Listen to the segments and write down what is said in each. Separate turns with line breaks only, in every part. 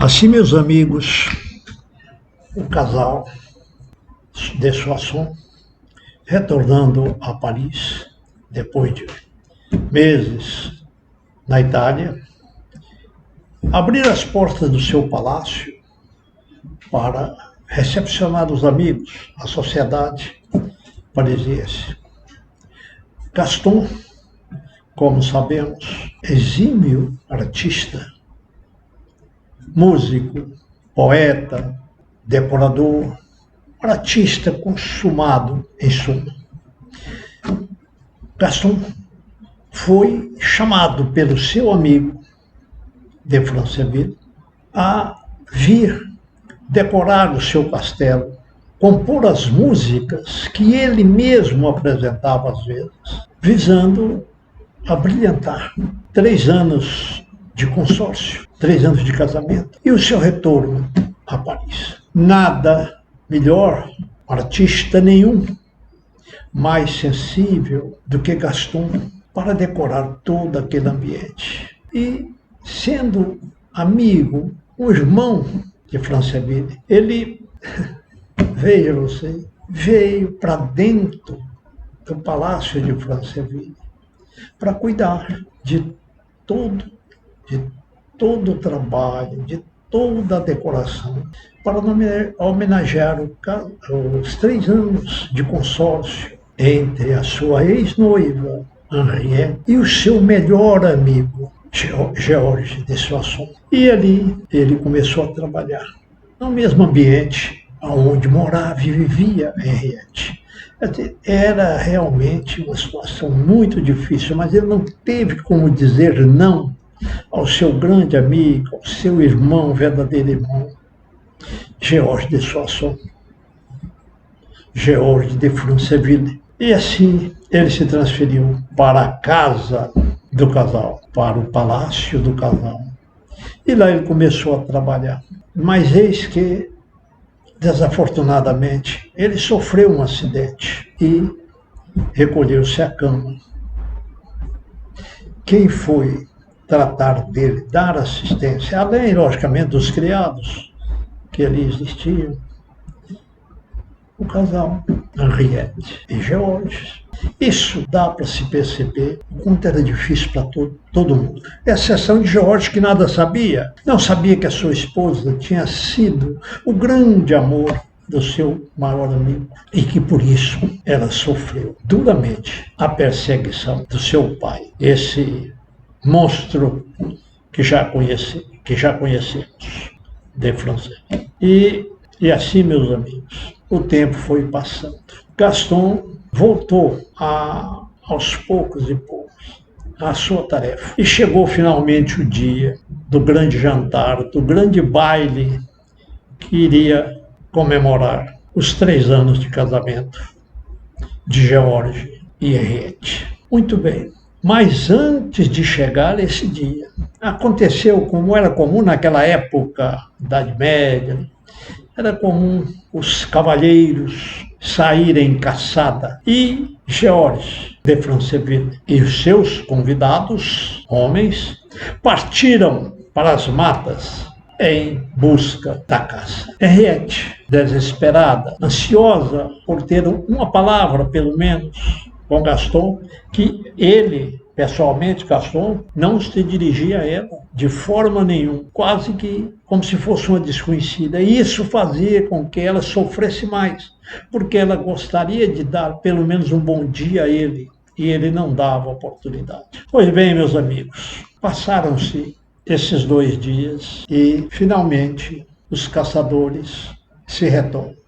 Assim, meus amigos, o casal de Soissons, retornando a Paris, depois de meses na Itália, abriram as portas do seu palácio para recepcionar os amigos, a sociedade parisiense. Gaston, como sabemos, exímio artista, músico, poeta, decorador, artista consumado em suma. Gaston foi chamado pelo seu amigo de Franceville a vir decorar o seu castelo, compor as músicas que ele mesmo apresentava às vezes, visando abrilhantar 3 anos de consórcio, 3 anos de casamento e o seu retorno a Paris. Nada melhor, artista nenhum, mais sensível do que Gaston para decorar todo aquele ambiente. E, sendo amigo, um irmão de Franceville, ele, veja você, veio para dentro do palácio de Franceville para cuidar de todo o trabalho, de toda a decoração, para homenagear os 3 anos de consórcio entre a sua ex-noiva, Henriette, e o seu melhor amigo, Georges de Soissons. E ali ele começou a trabalhar no mesmo ambiente onde morava e vivia Henriette. Era realmente uma situação muito difícil, mas ele não teve como dizer não ao seu grande amigo, ao seu irmão, verdadeiro irmão, Georges de Soissons, Georges de Franceville. E assim ele se transferiu para a casa do casal, para o palácio do casal. E lá ele começou a trabalhar. Mas eis que, desafortunadamente, ele sofreu um acidente e recolheu-se à cama. Quem foi tratar dele, dar assistência, além, logicamente, dos criados que ali existiam, o casal, Henriette e Georges. Isso dá para se perceber o quanto era difícil para todo mundo. Exceção de Georges, que nada sabia. Não sabia que a sua esposa tinha sido o grande amor do seu maior amigo e que por isso ela sofreu duramente a perseguição do seu pai, esse monstro que já conhecemos de Franceville. E assim, meus amigos, o tempo foi passando. Gaston voltou aos poucos à sua tarefa. E chegou finalmente o dia do grande jantar, do grande baile que iria comemorar os 3 anos de casamento de Georges e Henriette. Muito bem. Mas antes de chegar esse dia, aconteceu como era comum naquela época, Idade Média, era comum os cavalheiros saírem em caçada. E Georges de Franceville e os seus convidados, homens, partiram para as matas em busca da caça. Henriette, desesperada, ansiosa por ter uma palavra, pelo menos, com Gaston, que ele, pessoalmente, Gaston, não se dirigia a ela de forma nenhuma, quase que como se fosse uma desconhecida. E isso fazia com que ela sofresse mais, porque ela gostaria de dar pelo menos um bom dia a ele, e ele não dava oportunidade. Pois bem, meus amigos, passaram-se esses 2 dias e, finalmente, os caçadores se retornam.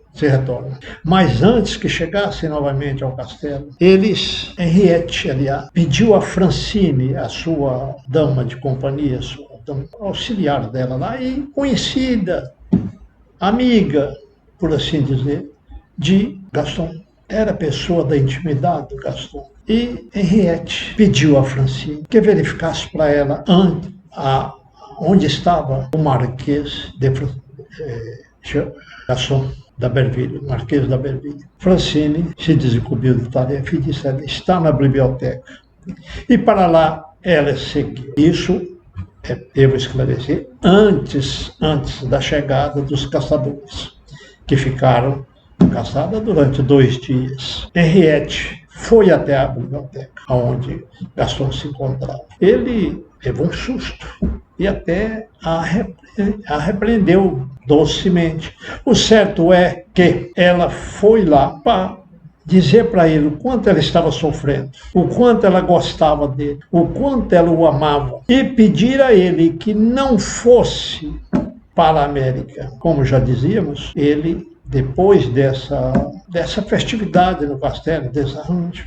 Mas antes que chegassem novamente ao castelo, Henriette, aliás, pediu a Francine, a sua dama de companhia, sua auxiliar dela lá, e conhecida, amiga, por assim dizer, de Gaston. Era pessoa da intimidade do Gaston. E Henriette pediu a Francine que verificasse para ela onde estava o Marquês de Gaston da Berville, Marquês da Berville. Francine se desencobriu de tarefa e disse: ela está na biblioteca. E para lá ela seguiu. Isso devo esclarecer, antes da chegada dos caçadores, que ficaram caçada durante 2 dias. Henriette foi até a biblioteca, onde Gaston se encontrava. Ele levou um susto e até a repreendeu docemente. O certo é que ela foi lá para dizer para ele o quanto ela estava sofrendo, o quanto ela gostava dele, o quanto ela o amava, e pedir a ele que não fosse para a América. Como já dizíamos, ele, depois dessa festividade no castelo, desse arranjo,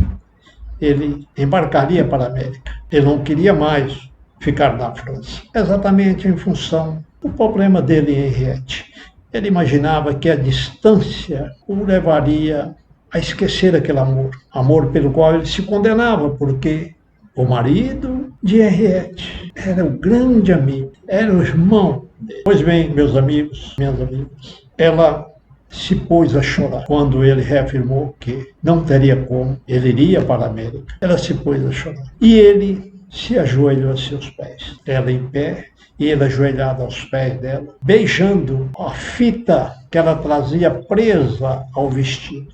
ele embarcaria para a América. Ele não queria mais ficar na França, exatamente em função do problema dele em Henriette. Ele imaginava que a distância o levaria a esquecer aquele amor pelo qual ele se condenava, porque o marido de Henriette era o grande amigo, era o irmão dele. Pois bem, meus amigos, minhas amigas, ela se pôs a chorar quando ele reafirmou que não teria como, ele iria para a América. Ela se pôs a chorar. E ele se ajoelhou a seus pés, ela em pé, e ele ajoelhado aos pés dela, beijando a fita que ela trazia presa ao vestido,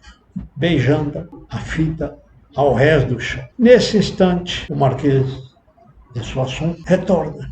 beijando a fita ao rés do chão. Nesse instante, o Marquês de Soissons retorna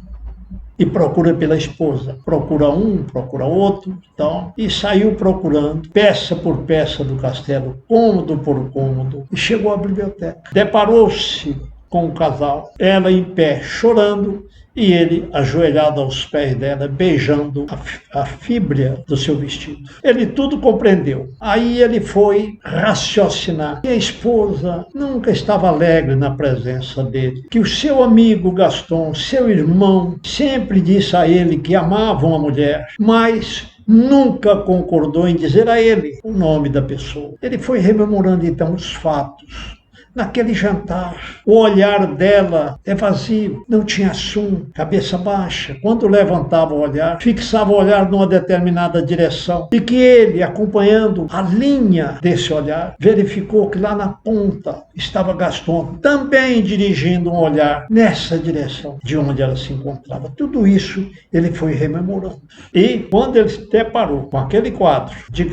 e procura pela esposa. Procura um, procura outro, então, e saiu procurando, peça por peça do castelo, cômodo por cômodo, e chegou à biblioteca. Deparou-se com o casal, ela em pé, chorando, e ele ajoelhado aos pés dela, beijando a fíbria do seu vestido. Ele tudo compreendeu. Aí ele foi raciocinar que a esposa nunca estava alegre na presença dele, que o seu amigo Gaston, seu irmão, sempre disse a ele que amava uma mulher, mas nunca concordou em dizer a ele o nome da pessoa. Ele foi rememorando então os fatos. Naquele jantar, o olhar dela é vazio, não tinha assunto, cabeça baixa. Quando levantava o olhar, fixava o olhar numa determinada direção. E que ele, acompanhando a linha desse olhar, verificou que lá na ponta estava Gaston, também dirigindo um olhar nessa direção de onde ela se encontrava. Tudo isso ele foi rememorando. E quando ele se deparou com aquele quadro de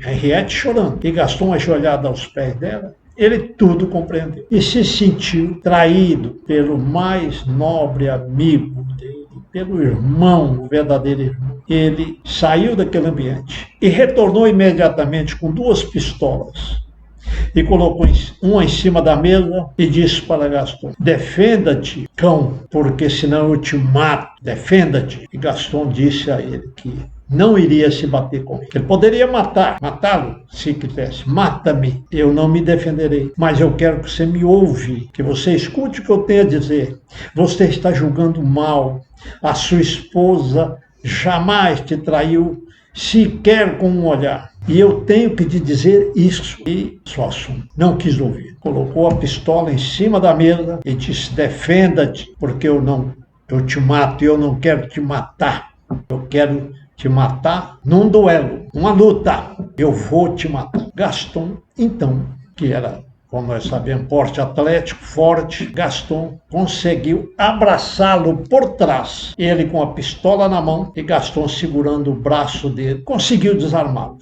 Henriette chorando e Gaston ajoelhado aos pés dela, ele tudo compreendeu e se sentiu traído pelo mais nobre amigo dele, pelo irmão, o verdadeiro irmão. Ele saiu daquele ambiente e retornou imediatamente com 2 pistolas e colocou uma em cima da mesa e disse para Gaston: defenda-te, cão, porque senão eu te mato, defenda-te. E Gaston disse a ele que não iria se bater com ele. Ele poderia matá-lo se quisesse. Mata-me, eu não me defenderei. Mas eu quero que você me ouve, que você escute o que eu tenho a dizer. Você está julgando mal. A sua esposa jamais te traiu, sequer com um olhar. E eu tenho que te dizer isso. E Soissons não quis ouvir. Colocou a pistola em cima da mesa e disse: defenda-te, porque eu te mato e eu não quero te matar. Eu quero te matar num duelo, numa luta. Eu vou te matar. Gaston, então, que era, como nós sabemos, porte atlético, forte, Gaston conseguiu abraçá-lo por trás. Ele com a pistola na mão e Gaston segurando o braço dele. Conseguiu desarmá-lo.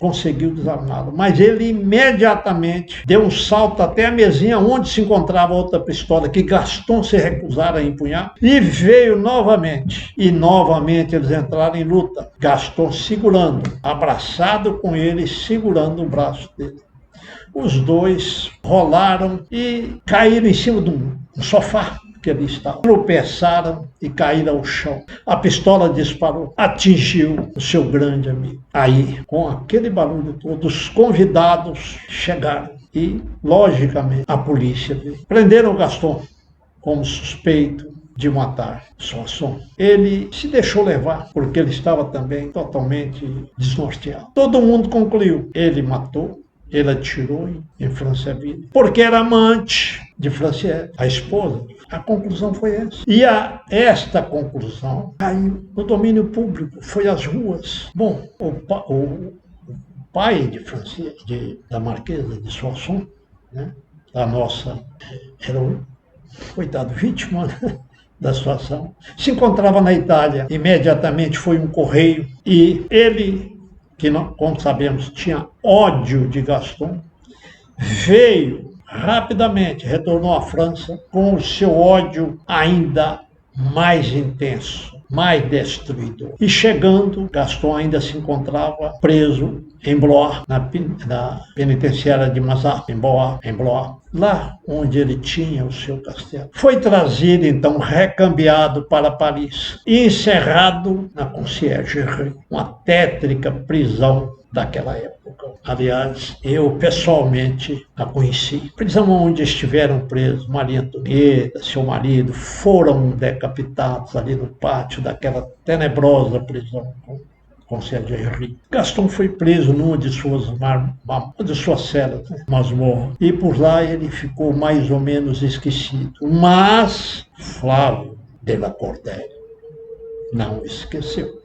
Mas ele imediatamente deu um salto até a mesinha onde se encontrava a outra pistola, que Gaston se recusara a empunhar, e veio novamente. E novamente eles entraram em luta. Gaston segurando, abraçado com ele, segurando o braço dele. Os dois rolaram e caíram em cima de um sofá que ali estava. Tropeçaram e caíram ao chão. A pistola disparou, atingiu o seu grande amigo. Aí, com aquele barulho todo, os convidados chegaram e, logicamente, a polícia veio. Prenderam Gaston como suspeito de matar Soissons. Ele se deixou levar, porque ele estava também totalmente desnorteado. Todo mundo concluiu: ele matou. Ele atirou em Franceville, porque era amante de Franciette, a esposa. A conclusão foi essa. E esta conclusão caiu no domínio público, foi às ruas. Bom, o pai de Franciette, da Marquesa de Soissons, né, da nossa heroína, coitado, vítima, né? da situação. Se encontrava na Itália, imediatamente foi um correio e ele, que não, como sabemos, tinha ódio de Gaston, veio rapidamente, retornou à França com o seu ódio ainda mais intenso, mais destruidor. E chegando, Gaston ainda se encontrava preso em Blois, na penitenciária de Mazas, em Blois, lá onde ele tinha o seu castelo. Foi trazido, então, recambiado para Paris e encerrado na Conciergerie, uma tétrica prisão daquela época. Aliás, eu pessoalmente a conheci. Prisão onde estiveram presos Maria Antonieta, seu marido, foram decapitados ali no pátio daquela tenebrosa prisão Conciergerie. Gaston foi preso numa de suas celas, masmorra, e por lá ele ficou mais ou menos esquecido. Mas Flávio de la Cordelle não esqueceu.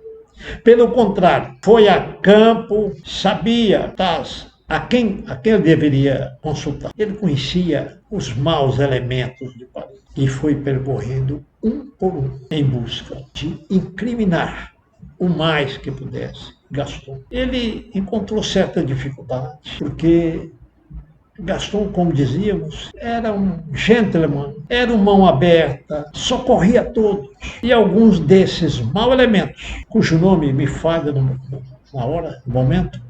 Pelo contrário, foi a campo, sabia a quem ele deveria consultar. Ele conhecia os maus elementos de Paris e foi percorrendo um por um em busca de incriminar o mais que pudesse Gaston. Ele encontrou certa dificuldade, porque Gaston, como dizíamos, era um gentleman, era uma mão aberta, socorria a todos. E alguns desses mau elementos, cujo nome me falha na hora, no momento,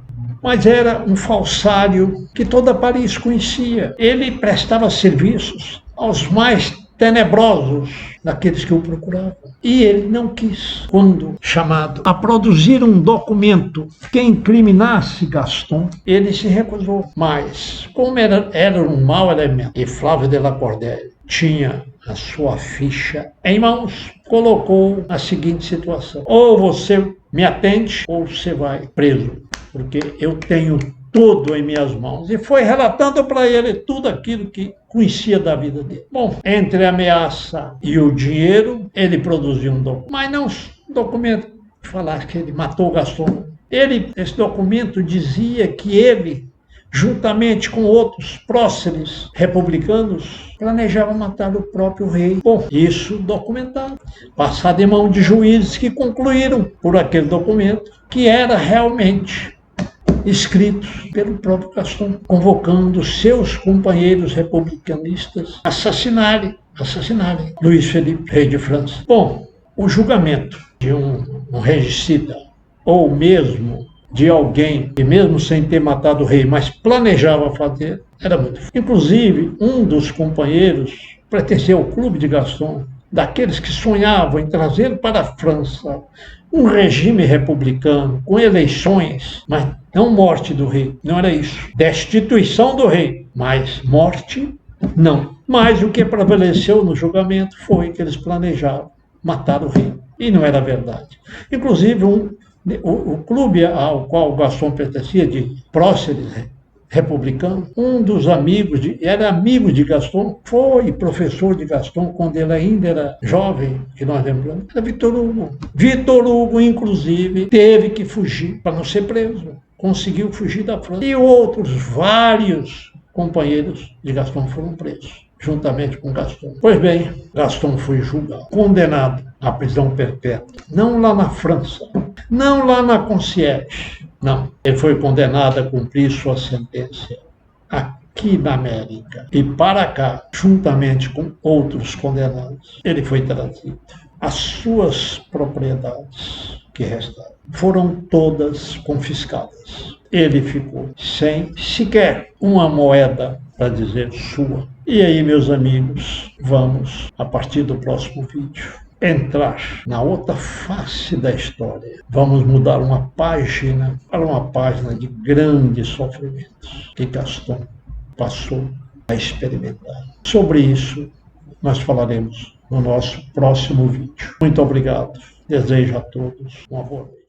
mas era um falsário que toda Paris conhecia. Ele prestava serviços aos mais tenebrosos daqueles que o procuravam. E ele não quis, quando chamado a produzir um documento que incriminasse Gaston, ele se recusou. Mas, como era um mau elemento, e Flávio de la Cordelle tinha a sua ficha em mãos, colocou a seguinte situação: ou você me atende, ou você vai preso, porque eu tenho tudo em minhas mãos. E foi relatando para ele tudo aquilo que conhecia da vida dele. Bom, entre a ameaça e o dinheiro, ele produziu um documento. Mas não um documento que falasse que ele matou Gaston. Esse documento dizia que ele, juntamente com outros próceres republicanos, planejava matar o próprio rei. Bom, isso documentado, passado em mão de juízes que concluíram por aquele documento que era realmente escritos pelo próprio Gaston, convocando seus companheiros republicanistas a assassinarem Luís Felipe, rei de França. Bom, o julgamento de um regicida, ou mesmo de alguém que, mesmo sem ter matado o rei, mas planejava fazer, era muito difícil. Inclusive, um dos companheiros pertencia ao clube de Gaston, daqueles que sonhavam em trazer para a França um regime republicano, com eleições, mas não morte do rei, não era isso. Destituição do rei, mas morte, não. Mas o que prevaleceu no julgamento foi que eles planejavam matar o rei. E não era verdade. Inclusive, o clube ao qual Gaston pertencia, de próceres republicano, um dos amigos, era amigo de Gaston, foi professor de Gaston quando ele ainda era jovem, que nós lembramos, era Victor Hugo. Victor Hugo, inclusive, teve que fugir para não ser preso. Conseguiu fugir da França. E outros vários companheiros de Gaston foram presos, juntamente com Gaston. Pois bem, Gaston foi julgado, condenado à prisão perpétua. Não lá na França, não lá na Concierge, não. Ele foi condenado a cumprir sua sentença aqui na América. E para cá, juntamente com outros condenados, ele foi trazido. As suas propriedades que restaram foram todas confiscadas. Ele ficou sem sequer uma moeda, para dizer, sua. E aí, meus amigos, vamos, a partir do próximo vídeo, entrar na outra face da história. Vamos mudar uma página para uma página de grandes sofrimentos que Gaston passou a experimentar. Sobre isso, nós falaremos no nosso próximo vídeo. Muito obrigado. Desejo a todos uma boa noite.